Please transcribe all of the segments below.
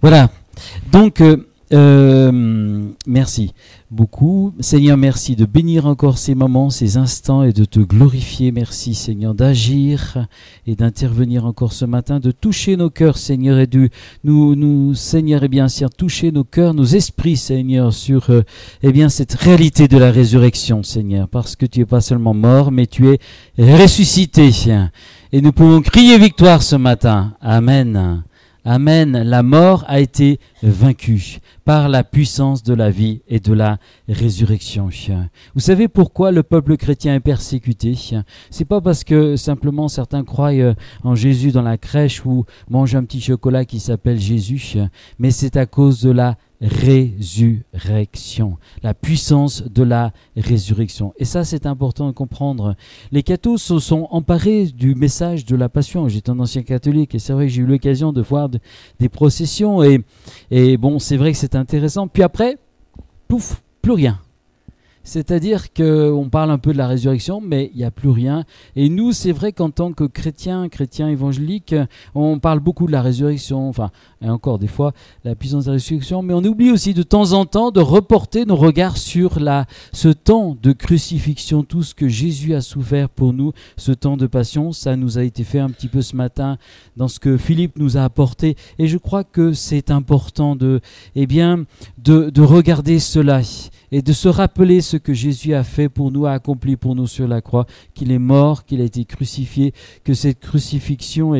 Voilà. Donc, merci beaucoup. Seigneur, merci de bénir encore ces moments, ces instants et de te glorifier. Merci, Seigneur, d'agir et d'intervenir encore ce matin, de toucher nos cœurs, Seigneur, et de nous Seigneur, Seigneur, toucher nos cœurs, nos esprits, Seigneur, sur cette réalité de la résurrection, Seigneur, parce que tu es pas seulement mort, mais tu es ressuscité. Et nous pouvons crier victoire ce matin. Amen. Amen. La mort a été vaincue par la puissance de la vie et de la résurrection. Vous savez pourquoi le peuple chrétien est persécuté? C'est pas parce que simplement certains croient en Jésus dans la crèche ou mangent un petit chocolat qui s'appelle Jésus, mais c'est à cause de la résurrection, la puissance de la résurrection. Et ça, c'est important de comprendre. Les cathos se sont emparés du message de la passion. J'étais un ancien catholique et c'est vrai que j'ai eu l'occasion de voir des processions et bon, c'est vrai que c'est intéressant. Puis après, pouf, plus rien. C'est-à-dire qu'on parle un peu de la résurrection, mais il n'y a plus rien. Et nous, c'est vrai qu'en tant que chrétiens évangéliques, on parle beaucoup de la résurrection, enfin, et encore des fois, la puissance de la résurrection, mais on oublie aussi de temps en temps de reporter nos regards sur ce temps de crucifixion, tout ce que Jésus a souffert pour nous, ce temps de passion. Ça nous a été fait un petit peu ce matin dans ce que Philippe nous a apporté. Et je crois que c'est important de regarder cela et de se rappeler ce que Jésus a fait pour nous, a accompli pour nous sur la croix, qu'il est mort, qu'il a été crucifié, que cette crucifixion,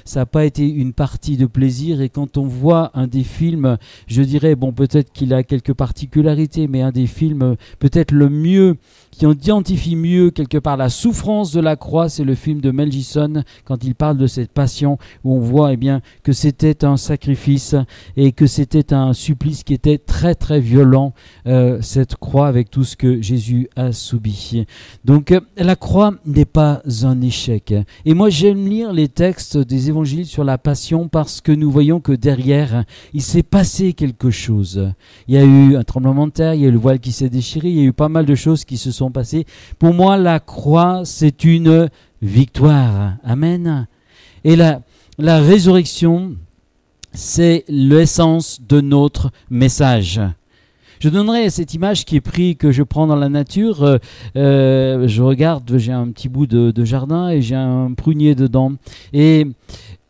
ça n'a pas été une partie de plaisir. Et quand on voit un des films, je dirais, bon, peut-être qu'il a quelques particularités, mais un des films peut-être le mieux, qui identifie mieux quelque part la souffrance de la croix, c'est le film de Mel Gibson, quand il parle de cette passion, où on voit que c'était un sacrifice et que c'était un supplice qui était très très violent, cette croix avec tout ce que Jésus a subi. Donc la croix n'est pas un échec. Et moi j'aime lire les textes des évangiles sur la passion parce que nous voyons que derrière, il s'est passé quelque chose. Il y a eu un tremblement de terre, il y a eu le voile qui s'est déchiré, il y a eu pas mal de choses qui se sont passées. Pour moi, la croix, c'est une victoire. Amen. Et la résurrection, c'est l'essence de notre message. Je donnerai cette image qui est prise, que je prends dans la nature. Je regarde, j'ai un petit bout de jardin et j'ai un prunier dedans. Et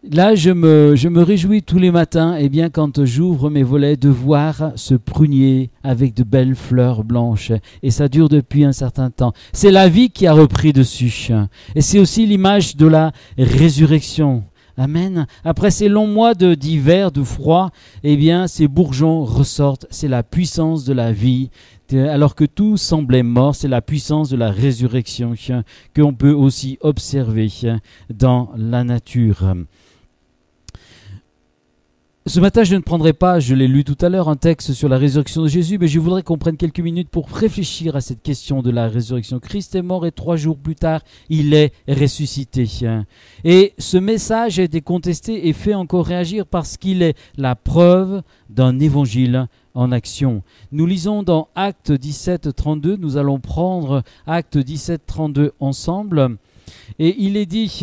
là, je me réjouis tous les matins, quand j'ouvre mes volets, de voir ce prunier avec de belles fleurs blanches. Et ça dure depuis un certain temps. C'est la vie qui a repris dessus. Et c'est aussi l'image de la résurrection. Amen. Après ces longs mois d'hiver, de froid, ces bourgeons ressortent. C'est la puissance de la vie. Alors que tout semblait mort, c'est la puissance de la résurrection qu'on peut aussi observer dans la nature. Ce matin, je ne prendrai pas, je l'ai lu tout à l'heure, un texte sur la résurrection de Jésus, mais je voudrais qu'on prenne quelques minutes pour réfléchir à cette question de la résurrection. Christ est mort et 3 jours plus tard, il est ressuscité. Et ce message a été contesté et fait encore réagir parce qu'il est la preuve d'un évangile en action. Nous lisons dans Actes 17, 32, nous allons prendre Actes 17, 32 ensemble, et il est dit...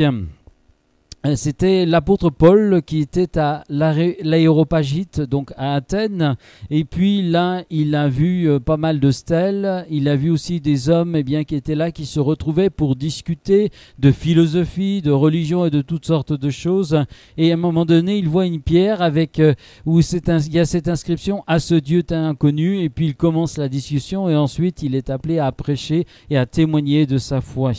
C'était l'apôtre Paul qui était à l'Aréopagite, donc à Athènes, et puis là il a vu pas mal de stèles, il a vu aussi des hommes qui étaient là, qui se retrouvaient pour discuter de philosophie, de religion et de toutes sortes de choses, et à un moment donné il voit une pierre avec où il y a cette inscription « À ce Dieu inconnu », et puis il commence la discussion et ensuite il est appelé à prêcher et à témoigner de sa foi.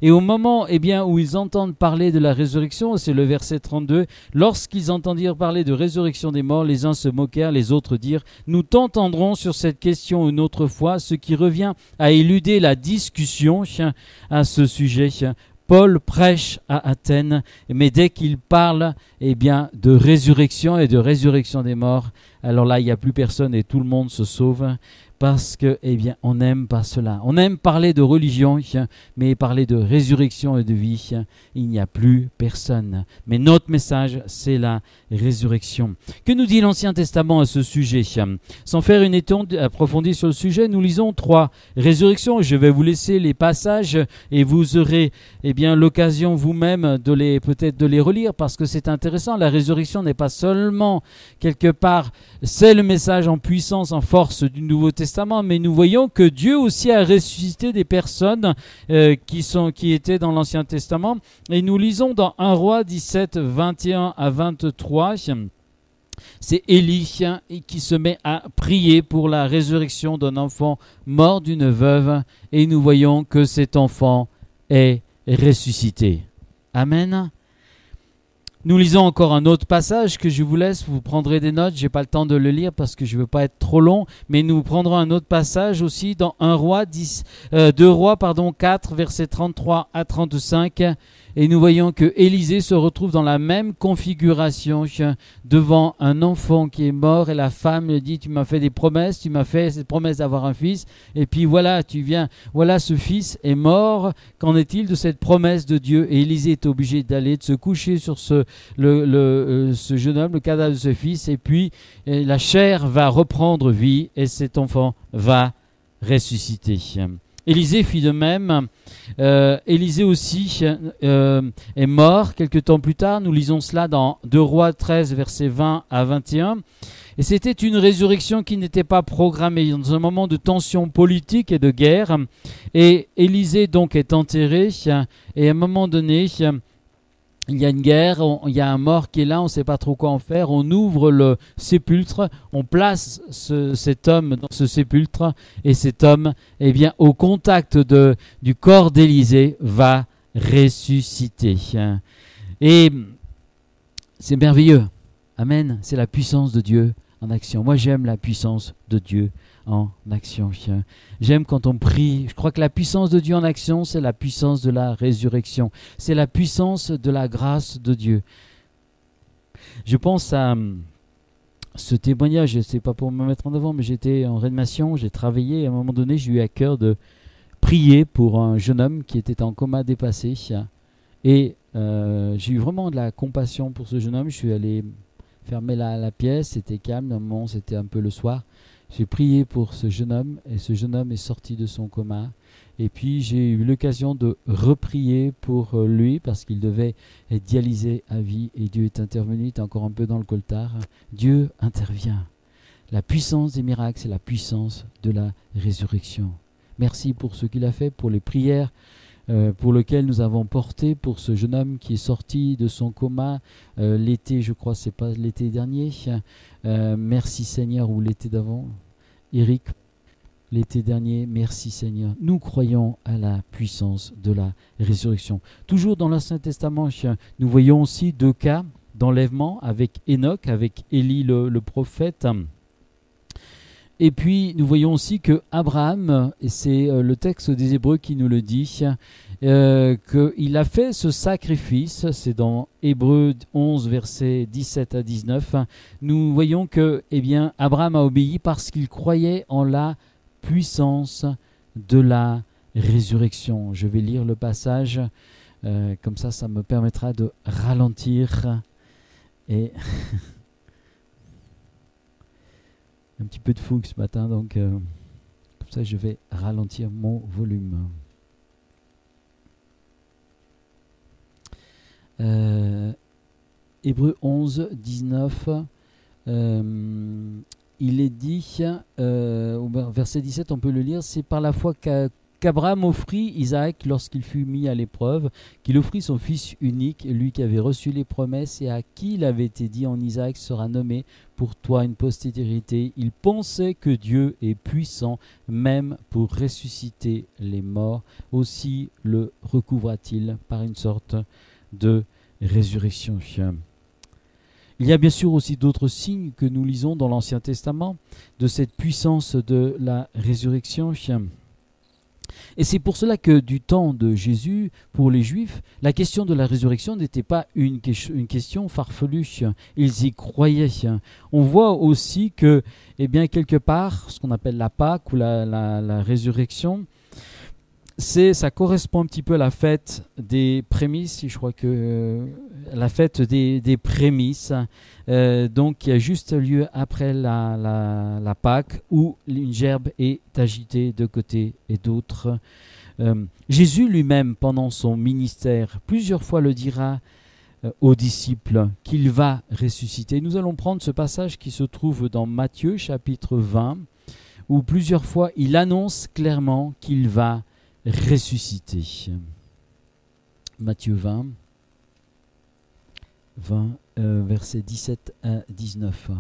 Et au moment où ils entendent parler de la résurrection, c'est le verset 32. Lorsqu'ils entendirent parler de résurrection des morts, les uns se moquèrent, les autres dirent « Nous t'entendrons sur cette question une autre fois », ce qui revient à éluder la discussion à ce sujet. Paul prêche à Athènes, mais dès qu'il parle de résurrection et de résurrection des morts, alors là, il n'y a plus personne et tout le monde se sauve. parce que, eh bien, on n'aime pas cela. On aime parler de religion, mais parler de résurrection et de vie, il n'y a plus personne. Mais notre message, c'est la résurrection. Que nous dit l'Ancien Testament à ce sujet? Sans faire une étude approfondie sur le sujet, nous lisons 3 résurrections. Je vais vous laisser les passages et vous aurez, eh bien, l'occasion vous-même de peut-être de les relire, parce que c'est intéressant. La résurrection n'est pas seulement quelque part, c'est le message en puissance, en force du Nouveau Testament, mais nous voyons que Dieu aussi a ressuscité des personnes qui étaient dans l'Ancien Testament. Et nous lisons dans 1 Roi 17, 21 à 23, c'est Élie qui se met à prier pour la résurrection d'un enfant mort d'une veuve, et nous voyons que cet enfant est ressuscité. Amen. Nous lisons encore un autre passage que je vous laisse, vous prendrez des notes, je n'ai pas le temps de le lire parce que je ne veux pas être trop long, mais nous prendrons un autre passage aussi dans 2 Rois 4, versets 33 à 35, et nous voyons que Élisée se retrouve dans la même configuration devant un enfant qui est mort, et la femme lui dit: tu m'as fait des promesses, tu m'as fait cette promesse d'avoir un fils, et puis voilà, voilà, ce fils est mort, qu'en est-il de cette promesse de Dieu? Et Élisée est obligé d'aller, de se coucher sur ce jeune homme, le cadavre de ce fils, et puis la chair va reprendre vie et cet enfant va ressusciter. Élisée fit de même. Élisée aussi est mort quelque temps plus tard. Nous lisons cela dans 2 Rois 13, versets 20 à 21. Et c'était une résurrection qui n'était pas programmée, dans un moment de tension politique et de guerre. Et Élisée donc est enterré, et à un moment donné, il y a une guerre, il y a un mort qui est là, on ne sait pas trop quoi en faire, on ouvre le sépulcre, on place cet homme dans ce sépulcre, et cet homme, eh bien, au contact du corps d'Élisée, va ressusciter. Et c'est merveilleux. Amen. C'est la puissance de Dieu en action. Moi, j'aime la puissance de Dieu en action. J'aime quand on prie. Je crois que la puissance de Dieu en action, c'est la puissance de la résurrection. C'est la puissance de la grâce de Dieu. Je pense à ce témoignage, c'est pas pour me mettre en avant, mais j'étais en réanimation, j'ai travaillé, et à un moment donné, j'ai eu à cœur de prier pour un jeune homme qui était en coma dépassé. Et j'ai eu vraiment de la compassion pour ce jeune homme. Je suis allé fermer la pièce, c'était calme, un moment, c'était un peu le soir. J'ai prié pour ce jeune homme, et ce jeune homme est sorti de son coma. Et puis j'ai eu l'occasion de reprier pour lui, parce qu'il devait être dialysé à vie, et Dieu est intervenu, il était encore un peu dans le coltard. Dieu intervient. La puissance des miracles, c'est la puissance de la résurrection. Merci pour ce qu'il a fait, pour les prières pour lesquelles nous avons porté pour ce jeune homme qui est sorti de son coma l'été, je crois, c'est pas l'été dernier. Merci Seigneur, ou l'été d'avant, Eric, l'été dernier. Merci Seigneur. Nous croyons à la puissance de la résurrection. Toujours dans l'Ancien Testament, nous voyons aussi 2 cas d'enlèvement avec Enoch, avec Élie le prophète. Et puis, nous voyons aussi que Abraham, et c'est le texte des Hébreux qui nous le dit, qu'il a fait ce sacrifice, c'est dans Hébreux 11, versets 17 à 19. Nous voyons que, eh bien, Abraham a obéi parce qu'il croyait en la puissance de la résurrection. Je vais lire le passage, comme ça me permettra de ralentir et... un petit peu de fougue ce matin, donc comme ça je vais ralentir mon volume. Hébreux 11, 19, il est dit, au verset 17, on peut le lire, c'est par la foi qu'Abraham offrit Isaac lorsqu'il fut mis à l'épreuve, qu'il offrit son fils unique, lui qui avait reçu les promesses et à qui il avait été dit: en Isaac sera nommé pour toi une postérité. Il pensait que Dieu est puissant même pour ressusciter les morts. Aussi le recouvra-t-il par une sorte de résurrection. Il y a bien sûr aussi d'autres signes que nous lisons dans l'Ancien Testament de cette puissance de la résurrection. Et c'est pour cela que du temps de Jésus, pour les Juifs, la question de la résurrection n'était pas une question farfelue. Ils y croyaient. On voit aussi que, eh bien, quelque part, ce qu'on appelle la Pâque ou la résurrection, ça correspond un petit peu à la fête des prémices, je crois que la fête des prémices, donc qui a juste lieu après la Pâque, où une gerbe est agitée de côté et d'autre. Jésus lui-même, pendant son ministère, plusieurs fois le dira aux disciples qu'il va ressusciter. Nous allons prendre ce passage qui se trouve dans Matthieu chapitre 20, où plusieurs fois il annonce clairement qu'il va ressuscité. Matthieu 20, versets 17 à 19.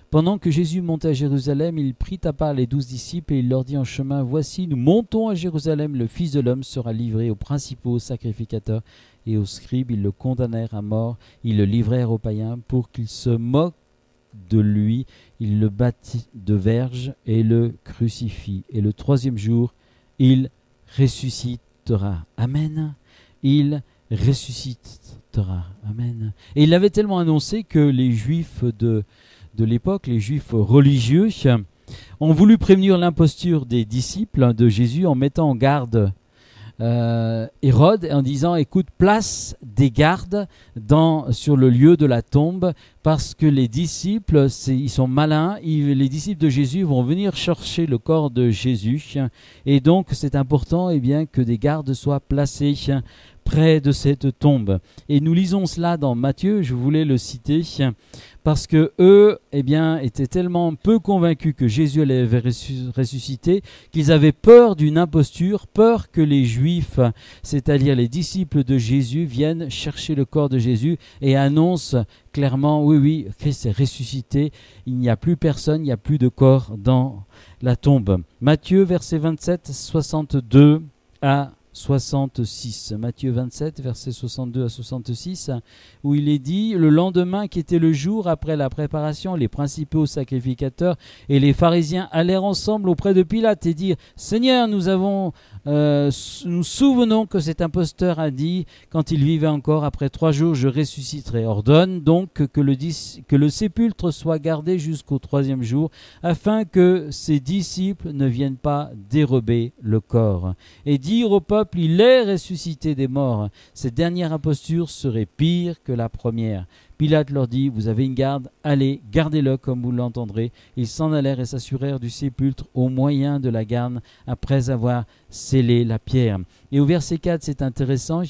Pendant que Jésus montait à Jérusalem, il prit à part les 12 disciples et il leur dit en chemin, « Voici, nous montons à Jérusalem, le Fils de l'homme sera livré aux principaux sacrificateurs et aux scribes. Ils le condamnèrent à mort, ils le livrèrent aux païens pour qu'ils se moquent de lui. Ils le battent de verges et le crucifient. Et le troisième jour, il ressuscitera. » Amen. Il ressuscitera. Amen. Et il l'avait tellement annoncé que les Juifs de l'époque, les Juifs religieux, ont voulu prévenir l'imposture des disciples de Jésus en mettant en garde Hérode en disant, écoute, place des gardes sur le lieu de la tombe, parce que les disciples, ils sont malins, les disciples de Jésus vont venir chercher le corps de Jésus, et donc c'est important que des gardes soient placés près de cette tombe. Et nous lisons cela dans Matthieu, je voulais le citer, parce que eux, étaient tellement peu convaincus que Jésus allait ressusciter, qu'ils avaient peur d'une imposture, peur que les Juifs, c'est-à-dire les disciples de Jésus, viennent chercher le corps de Jésus et annoncent clairement, oui, Christ est ressuscité, il n'y a plus personne, il n'y a plus de corps dans la tombe. Matthieu, verset 27, 62 à 66. Matthieu 27, versets 62 à 66, où il est dit, le lendemain qui était le jour après la préparation, les principaux sacrificateurs et les pharisiens allèrent ensemble auprès de Pilate et dirent, Seigneur, nous souvenons que cet imposteur a dit, quand il vivait encore, après 3 jours je ressusciterai. Ordonne donc que le sépulcre soit gardé jusqu'au 3e jour, afin que ses disciples ne viennent pas dérober le corps. Et dire au peuple, il est ressuscité des morts. Cette dernière imposture serait pire que la première. Pilate leur dit, vous avez une garde, allez, gardez-le comme vous l'entendrez. Ils s'en allèrent et s'assurèrent du sépulcre au moyen de la garde, après avoir scellé la pierre. Et au verset 4, c'est intéressant,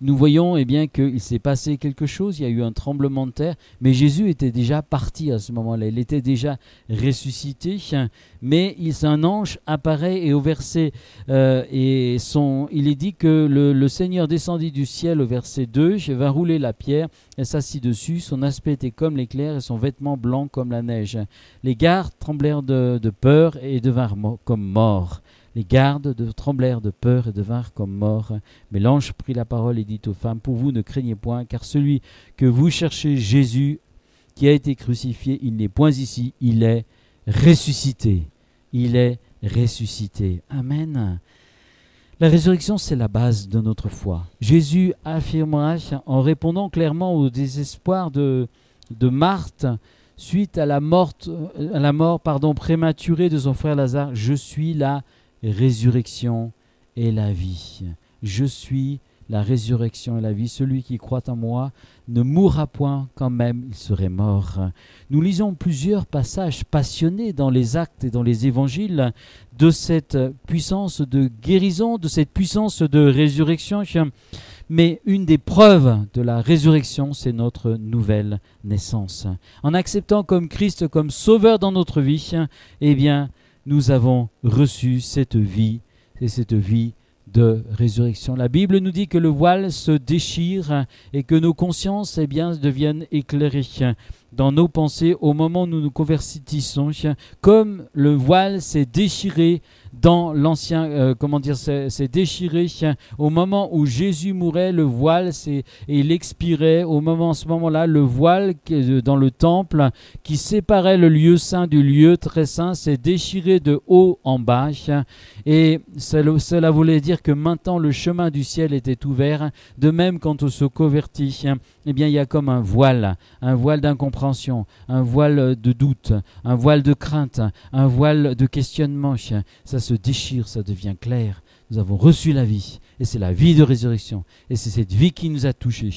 nous voyons qu'il s'est passé quelque chose, il y a eu un tremblement de terre, mais Jésus était déjà parti à ce moment-là, il était déjà ressuscité, mais un ange apparaît et au verset, il est dit que le Seigneur descendit du ciel au verset 2, vint rouler la pierre et s'assit dessus, son aspect était comme l'éclair et son vêtement blanc comme la neige. Les gardes tremblèrent de peur et devinrent comme morts. Les gardes tremblèrent de peur et devinrent comme morts. Mais l'ange prit la parole et dit aux femmes, pour vous ne craignez point, car celui que vous cherchez, Jésus, qui a été crucifié, il n'est point ici, il est ressuscité. Il est ressuscité. Amen. La résurrection, c'est la base de notre foi. Jésus affirmera, en répondant clairement au désespoir de Marthe, suite à la mort prématurée de son frère Lazare, je suis la résurrection et la vie. Je suis la résurrection et la vie. Celui qui croit en moi ne mourra point quand même il serait mort. Nous lisons plusieurs passages passionnés dans les actes et dans les évangiles de cette puissance de guérison, de cette puissance de résurrection. Mais une des preuves de la résurrection, c'est notre nouvelle naissance. En acceptant comme Christ, comme sauveur dans notre vie, nous avons reçu cette vie, et cette vie de résurrection. La Bible nous dit que le voile se déchire et que nos consciences deviennent éclairées. dans nos pensées au moment où nous nous convertissons, comme le voile s'est déchiré dans l'ancien, s'est déchiré au moment où Jésus mourait, le voile et il expirait. À ce moment-là, le voile dans le temple qui séparait le lieu saint du lieu très saint s'est déchiré de haut en bas. Et cela voulait dire que maintenant le chemin du ciel était ouvert. De même, quand on se convertit, eh bien, il y a comme un voile d'incompréhension, un voile de doute, un voile de crainte, un voile de questionnement. Ça se déchire, ça devient clair. Nous avons reçu la vie, et c'est la vie de résurrection, et c'est cette vie qui nous a touchés.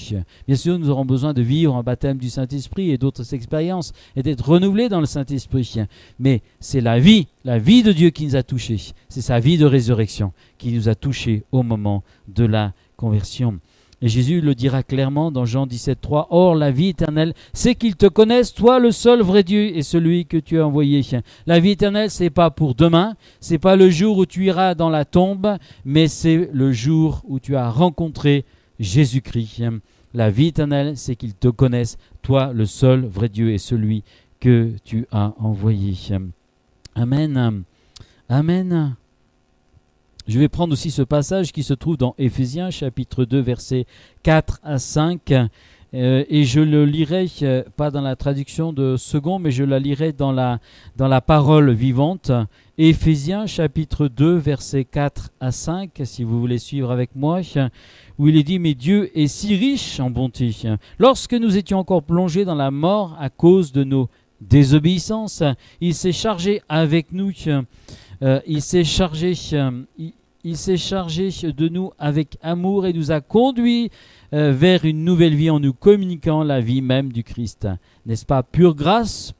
Bien sûr, nous aurons besoin de vivre un baptême du Saint-Esprit et d'autres expériences, et d'être renouvelés dans le Saint-Esprit. Mais c'est la vie de Dieu qui nous a touchés. C'est sa vie de résurrection qui nous a touchés au moment de la conversion. Et Jésus le dira clairement dans Jean 17,3 « Or, la vie éternelle, c'est qu'ils te connaissent, toi le seul vrai Dieu et celui que tu as envoyé. » La vie éternelle, ce n'est pas pour demain, ce n'est pas le jour où tu iras dans la tombe, mais c'est le jour où tu as rencontré Jésus-Christ. La vie éternelle, c'est qu'ils te connaissent, toi le seul vrai Dieu et celui que tu as envoyé. Amen. Amen. Je vais prendre aussi ce passage qui se trouve dans Éphésiens chapitre 2 versets 4 à 5 et je le lirai pas dans la traduction de Second mais je la lirai dans la parole vivante. Éphésiens chapitre 2 versets 4 à 5 si vous voulez suivre avec moi, où il est dit « Mais Dieu est si riche en bonté, lorsque nous étions encore plongés dans la mort à cause de nos désobéissances, il s'est chargé avec nous. Il s'est chargé de nous avec amour et nous a conduits vers une nouvelle vie en nous communiquant la vie même du Christ. N'est-ce pas pure grâce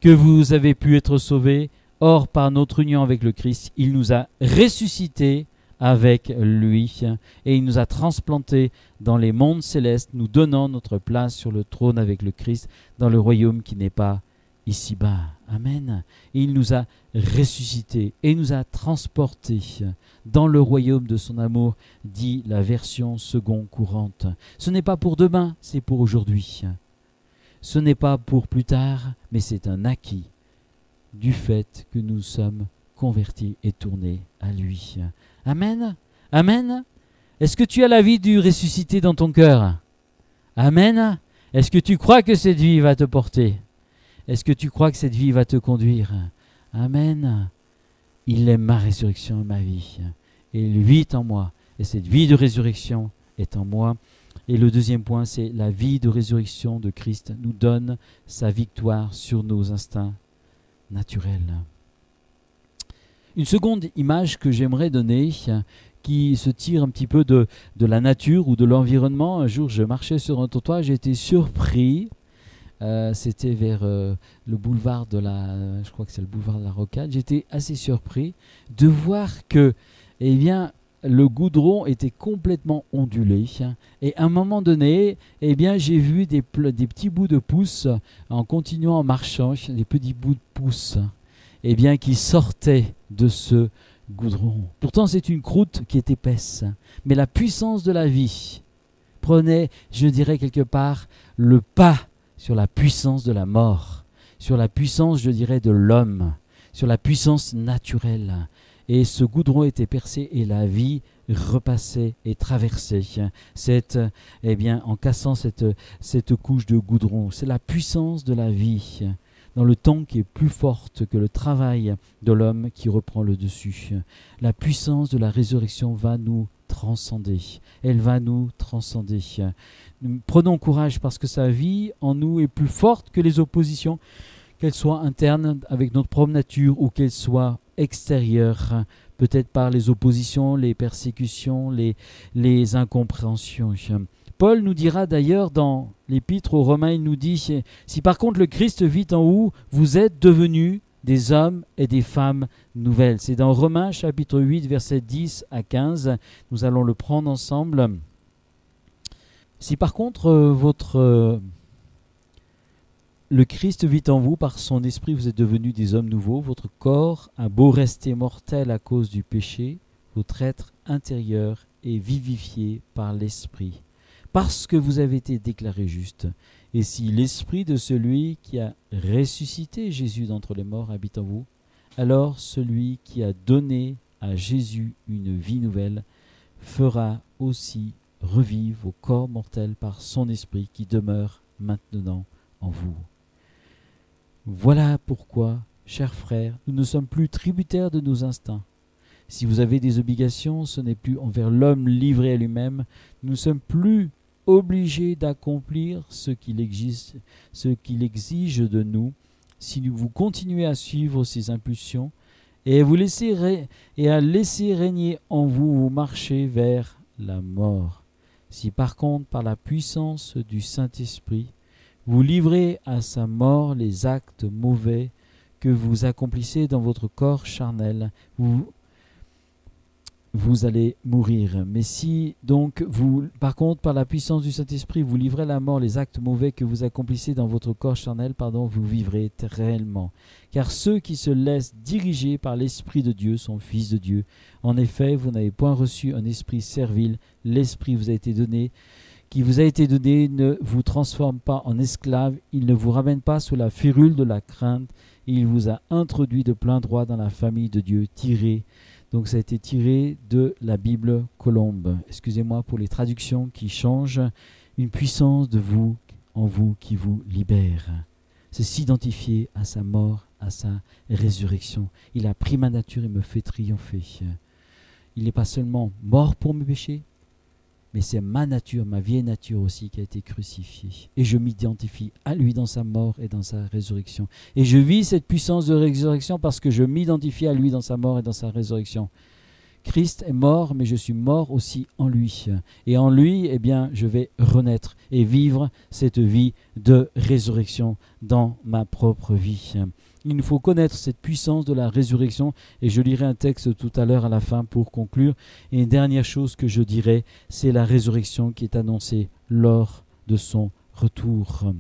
que vous avez pu être sauvés? Or, par notre union avec le Christ, il nous a ressuscités avec lui et il nous a transplantés dans les mondes célestes, nous donnant notre place sur le trône avec le Christ dans le royaume qui n'est pas ici-bas. Amen. Et il nous a ressuscités et nous a transportés dans le royaume de son amour, dit la version seconde courante. Ce n'est pas pour demain, c'est pour aujourd'hui. Ce n'est pas pour plus tard, mais c'est un acquis du fait que nous sommes convertis et tournés à lui. Amen. Amen. Est-ce que tu as la vie du ressuscité dans ton cœur? Amen. Est-ce que tu crois que cette vie va te porter? Est-ce que tu crois que cette vie va te conduire? Amen. Il aime ma résurrection et ma vie. Et il vit en moi. Et cette vie de résurrection est en moi. Et le deuxième point, c'est la vie de résurrection de Christ nous donne sa victoire sur nos instincts naturels. Une seconde image que j'aimerais donner, qui se tire un petit peu de la nature ou de l'environnement. Un jour, je marchais sur un trottoir, j'ai été surpris. C'était vers le boulevard je crois que c'est le boulevard de la Rocade. J'étais assez surpris de voir que, eh bien, le goudron était complètement ondulé. Et à un moment donné, eh bien, j'ai vu des petits bouts de pouce en continuant en marchant, des petits bouts de pouce, eh bien, qui sortaient de ce goudron. Pourtant, c'est une croûte qui est épaisse, mais la puissance de la vie prenait, je dirais quelque part, le pas sur la puissance de la mort, sur la puissance, je dirais, de l'homme, sur la puissance naturelle. Et ce goudron était percé et la vie repassait et traversait eh bien, en cassant cette couche de goudron. C'est la puissance de la vie dans le temps qui est plus forte que le travail de l'homme qui reprend le dessus. La puissance de la résurrection va nous transcender. Elle va nous transcender. Nous prenons courage parce que sa vie en nous est plus forte que les oppositions, qu'elles soient internes avec notre propre nature ou qu'elles soient extérieures, peut-être par les oppositions, les persécutions, les incompréhensions. Paul nous dira d'ailleurs dans l'épître aux Romains, il nous dit « Si par contre le Christ vit en vous, vous êtes devenus des hommes et des femmes nouvelles. » C'est dans Romains chapitre 8, versets 10 à 15. Nous allons le prendre ensemble. Si par contre le Christ vit en vous, par son esprit vous êtes devenus des hommes nouveaux, votre corps a beau rester mortel à cause du péché, votre être intérieur est vivifié par l'esprit. Parce que vous avez été déclarés justes, Et si l'esprit de celui qui a ressuscité Jésus d'entre les morts habite en vous, alors celui qui a donné à Jésus une vie nouvelle fera aussi revivre vos corps mortels par son esprit qui demeure maintenant en vous. Voilà pourquoi, chers frères, nous ne sommes plus tributaires de nos instincts. Si vous avez des obligations, ce n'est plus envers l'homme livré à lui-même. Nous ne sommes plus obligés d'accomplir ce qu'il exige de nous. Si vous continuez à suivre ces impulsions et à laisser régner en vous, vous marchez vers la mort. Si par contre, par la puissance du Saint-Esprit, vous livrez à sa mort les actes mauvais que vous accomplissez dans votre corps charnel, vous allez mourir. Mais si donc par contre, par la puissance du Saint-Esprit, vous livrez à la mort les actes mauvais que vous accomplissez dans votre corps charnel, vous vivrez réellement. Car ceux qui se laissent diriger par l'Esprit de Dieu sont fils de Dieu. En effet, vous n'avez point reçu un esprit servile, l'Esprit qui vous a été donné ne vous transforme pas en esclave, il ne vous ramène pas sous la férule de la crainte, il vous a introduit de plein droit dans la famille de Dieu, donc ça a été tiré de la Bible Colombe. Excusez-moi pour les traductions qui changent. Une puissance en vous qui vous libère. C'est s'identifier à sa mort, à sa résurrection. Il a pris ma nature et me fait triompher. Il n'est pas seulement mort pour mes péchés, mais c'est ma nature, ma vieille nature aussi qui a été crucifiée. Et je m'identifie à lui dans sa mort et dans sa résurrection. Et je vis cette puissance de résurrection parce que je m'identifie à lui dans sa mort et dans sa résurrection. Christ est mort, mais je suis mort aussi en lui. Et en lui, je vais renaître et vivre cette vie de résurrection dans ma propre vie. Il nous faut connaître cette puissance de la résurrection et je lirai un texte tout à l'heure à la fin pour conclure. Et une dernière chose que je dirai, c'est la résurrection qui est annoncée lors de son retour.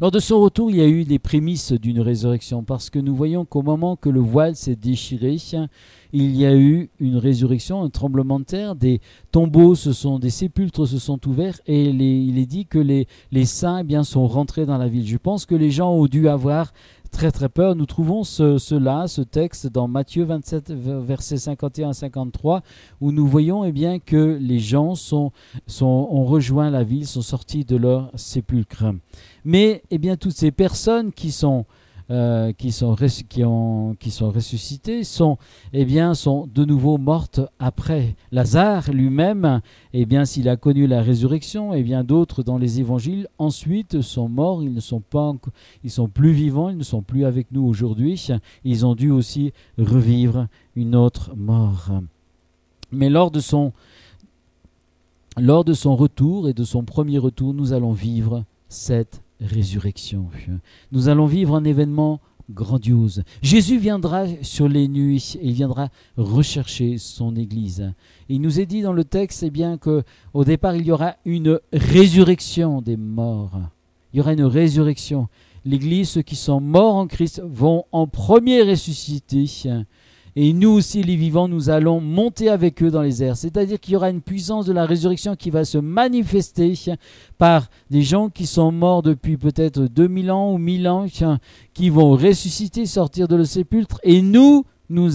Lors de son retour, il y a eu des prémices d'une résurrection parce que nous voyons qu'au moment que le voile s'est déchiré, il y a eu une résurrection, un tremblement de terre, des tombeaux, des sépulcres se sont ouverts et il est dit que les saints sont rentrés dans la ville. Je pense que les gens ont dû avoir très très peur. Nous trouvons ce texte dans Matthieu 27, versets 51 à 53, où nous voyons que les gens ont rejoint la ville, sont sortis de leur sépulcre. Mais toutes ces personnes qui sont ressuscitées sont de nouveau mortes après. Lazare lui-même, s'il a connu la résurrection, d'autres dans les évangiles ensuite sont morts, ils sont plus vivants, ils ne sont plus avec nous aujourd'hui, ils ont dû aussi revivre une autre mort. Mais lors de son retour et de son premier retour, nous allons vivre cette résurrection. Nous allons vivre un événement grandiose. Jésus viendra sur les nuits et il viendra rechercher son Église. Il nous est dit dans le texte qu'au départ il y aura une résurrection des morts. Il y aura une résurrection. L'Église, ceux qui sont morts en Christ, vont en premier ressusciter. Et nous aussi, les vivants, nous allons monter avec eux dans les airs. C'est-à-dire qu'il y aura une puissance de la résurrection qui va se manifester par des gens qui sont morts depuis peut-être 2000 ans ou 1000 ans, qui vont ressusciter, sortir de le sépulcre. Et nous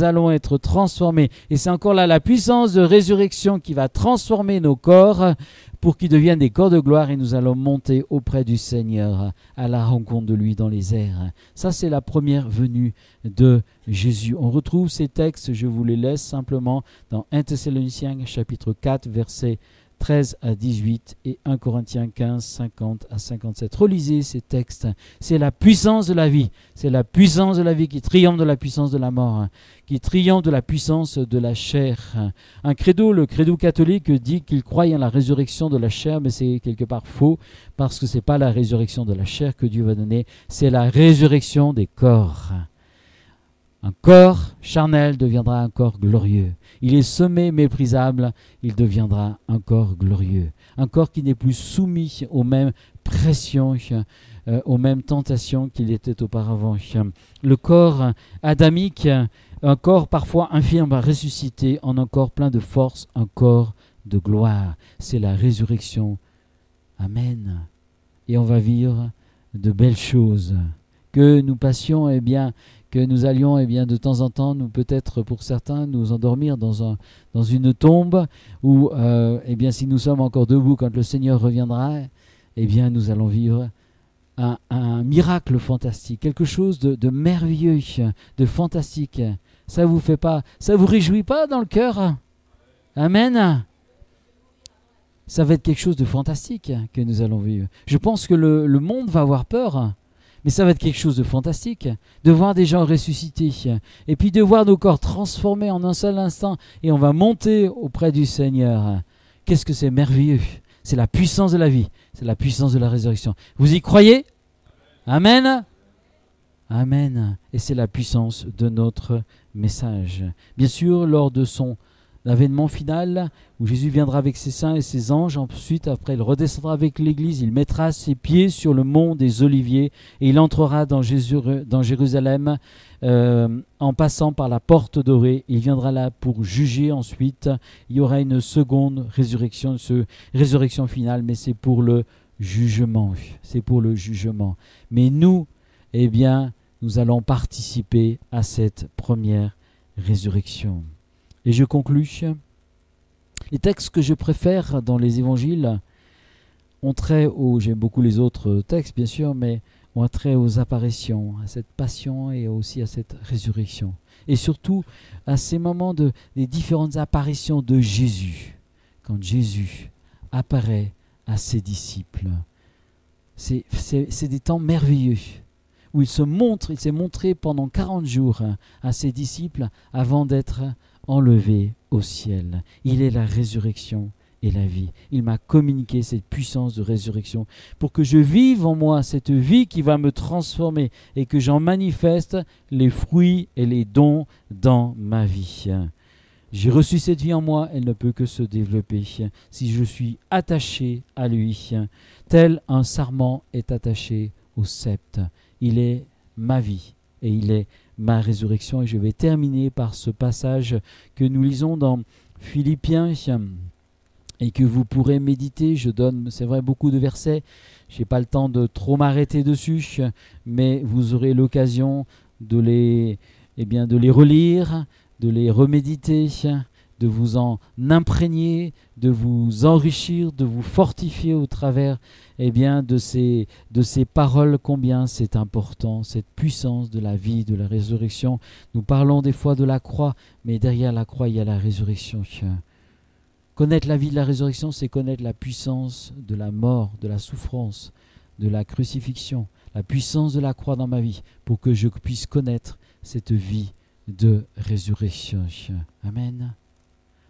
allons être transformés. Et c'est encore là la puissance de résurrection qui va transformer nos corps pour qu'ils deviennent des corps de gloire et nous allons monter auprès du Seigneur à la rencontre de lui dans les airs. Ça, c'est la première venue de Jésus. On retrouve ces textes, je vous les laisse simplement dans 1 Thessaloniciens chapitre 4, versets 13 à 18 et 1 Corinthiens 15, 50 à 57. Relisez ces textes. C'est la puissance de la vie. C'est la puissance de la vie qui triomphe de la puissance de la mort, qui triomphe de la puissance de la chair. Le credo catholique dit qu'il croit en la résurrection de la chair, mais c'est quelque part faux, parce que ce n'est pas la résurrection de la chair que Dieu va donner, c'est la résurrection des corps. Un corps charnel deviendra un corps glorieux. Il est semé méprisable, il deviendra un corps glorieux. Un corps qui n'est plus soumis aux mêmes pressions, aux mêmes tentations qu'il était auparavant. Le corps adamique, un corps parfois infirme, va ressusciter en un corps plein de force, un corps de gloire. C'est la résurrection. Amen. et on va vivre de belles choses. Que nous passions, que nous allions de temps en temps, nous peut-être pour certains, nous endormir dans une tombe où, si nous sommes encore debout quand le Seigneur reviendra, nous allons vivre un miracle fantastique, quelque chose de merveilleux, de fantastique. Ça vous réjouit pas dans le cœur? Amen. Ça va être quelque chose de fantastique que nous allons vivre. Je pense que le monde va avoir peur, mais ça va être quelque chose de fantastique, de voir des gens ressuscités, et puis de voir nos corps transformés en un seul instant, et on va monter auprès du Seigneur. Qu'est-ce que c'est merveilleux! C'est la puissance de la vie, c'est la puissance de la résurrection. Vous y croyez? Amen. Amen. Et c'est la puissance de notre message. Bien sûr, lors de son l'avènement final, où Jésus viendra avec ses saints et ses anges, ensuite, après, il redescendra avec l'Église, il mettra ses pieds sur le mont des Oliviers, et il entrera dans Jérusalem, en passant par la porte dorée. Il viendra là pour juger ensuite. Il y aura une seconde résurrection, résurrection finale, mais c'est pour le jugement. C'est pour le jugement. Mais nous, nous allons participer à cette première résurrection. Et je conclus. Les textes que je préfère dans les évangiles ont trait j'aime beaucoup les autres textes bien sûr, mais ont trait aux apparitions, à cette passion et aussi à cette résurrection. Et surtout à ces moments des différentes apparitions de Jésus. Quand Jésus apparaît à ses disciples. C'est des temps merveilleux où il s'est montré pendant 40 jours à ses disciples avant d'être enlevé au ciel. Il est la résurrection et la vie. Il m'a communiqué cette puissance de résurrection pour que je vive en moi cette vie qui va me transformer et que j'en manifeste les fruits et les dons dans ma vie. J'ai reçu cette vie en moi, elle ne peut que se développer si je suis attaché à lui, tel un sarment est attaché au sceptre. Il est ma vie et il est ma résurrection. Et je vais terminer par ce passage que nous lisons dans Philippiens et que vous pourrez méditer. Je donne, c'est vrai, beaucoup de versets. Je n'ai pas le temps de trop m'arrêter dessus, mais vous aurez l'occasion de les relire, de les reméditer, de vous en imprégner, de vous enrichir, de vous fortifier au travers de ces paroles, combien c'est important, cette puissance de la vie, de la résurrection. Nous parlons des fois de la croix, mais derrière la croix, il y a la résurrection. Connaître la vie de la résurrection, c'est connaître la puissance de la mort, de la souffrance, de la crucifixion, la puissance de la croix dans ma vie, pour que je puisse connaître cette vie de résurrection. Amen.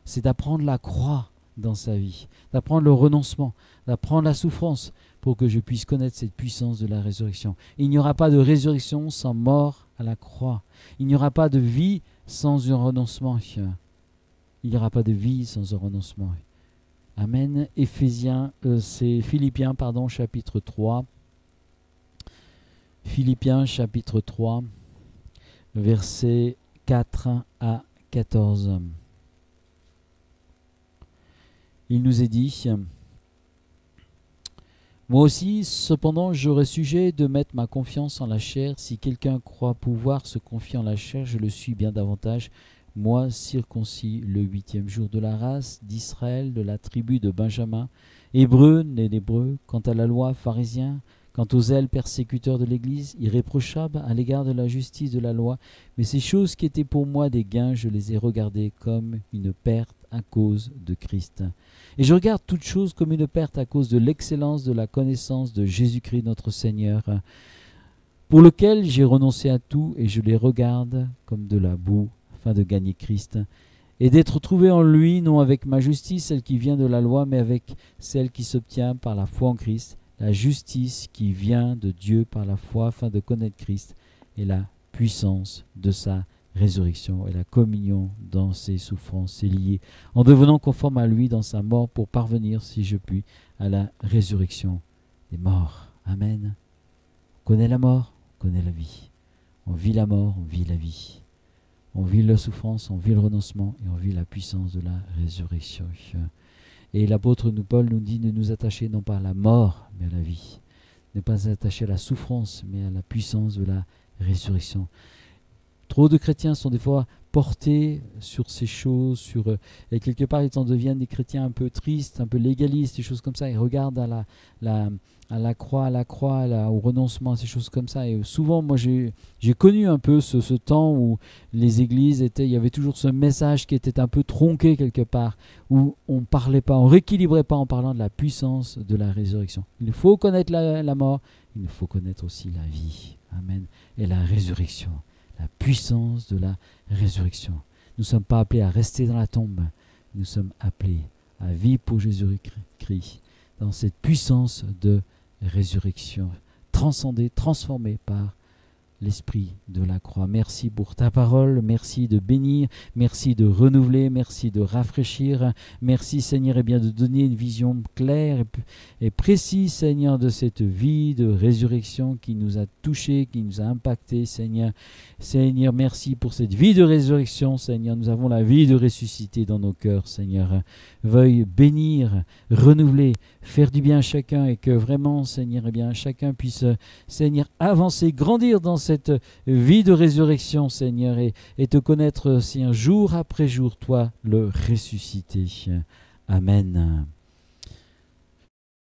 C'est d'apprendre la croix dans sa vie, d'apprendre le renoncement, d'apprendre la souffrance pour que je puisse connaître cette puissance de la résurrection. Il n'y aura pas de résurrection sans mort à la croix. Il n'y aura pas de vie sans un renoncement. Il n'y aura pas de vie sans un renoncement. Amen. C'est Philippiens, chapitre 3. Philippiens, chapitre 3, versets 4 à 14. Il nous est dit: moi aussi, cependant, j'aurais sujet de mettre ma confiance en la chair. Si quelqu'un croit pouvoir se confier en la chair, je le suis bien davantage. Moi, circoncis le 8e jour de la race d'Israël, de la tribu de Benjamin, hébreu, né d'hébreu, quant à la loi, pharisien, quant aux zèles persécuteurs de l'Église, irréprochable à l'égard de la justice de la loi. Mais ces choses qui étaient pour moi des gains, je les ai regardées comme une perte à cause de Christ. Et je regarde toutes choses comme une perte à cause de l'excellence de la connaissance de Jésus-Christ notre Seigneur, pour lequel j'ai renoncé à tout et je les regarde comme de la boue, afin de gagner Christ, et d'être trouvé en lui, non avec ma justice, celle qui vient de la loi, mais avec celle qui s'obtient par la foi en Christ, la justice qui vient de Dieu par la foi, afin de connaître Christ et la puissance de sa résurrection et la communion dans ses souffrances. C'est lié en devenant conforme à lui dans sa mort pour parvenir, si je puis, à la résurrection des morts. Amen. On connaît la mort, on connaît la vie. On vit la mort, on vit la vie. On vit la souffrance, on vit le renoncement et on vit la puissance de la résurrection. Et l'apôtre Paul nous dit de nous attacher non pas à la mort, mais à la vie. n'est pas attaché à la souffrance, mais à la puissance de la résurrection. Trop de chrétiens sont des fois portés sur ces choses, et quelque part ils en deviennent des chrétiens un peu tristes, un peu légalistes, des choses comme ça. Ils regardent à la croix, au renoncement, ces choses comme ça. Et souvent, moi, j'ai connu un peu ce temps où les églises il y avait toujours ce message qui était un peu tronqué quelque part, où on parlait pas, on rééquilibrait pas en parlant de la puissance de la résurrection. Il faut connaître la mort, il faut connaître aussi la vie. Amen. Et la résurrection. La puissance de la résurrection. Nous ne sommes pas appelés à rester dans la tombe. Nous sommes appelés à vivre pour Jésus-Christ dans cette puissance de résurrection, transcendée, transformée par l'esprit de la croix. Merci pour ta parole, merci de bénir, merci de renouveler, merci de rafraîchir, merci Seigneur de donner une vision claire et précise Seigneur de cette vie de résurrection qui nous a touchés, qui nous a impactés Seigneur. Seigneur, merci pour cette vie de résurrection Seigneur, nous avons la vie de ressusciter dans nos cœurs Seigneur. Veuille bénir, renouveler, faire du bien à chacun et que vraiment Seigneur chacun puisse Seigneur avancer, grandir dans cette vie de résurrection, Seigneur, et te connaître, Seigneur, jour après jour, toi, le ressuscité. Amen.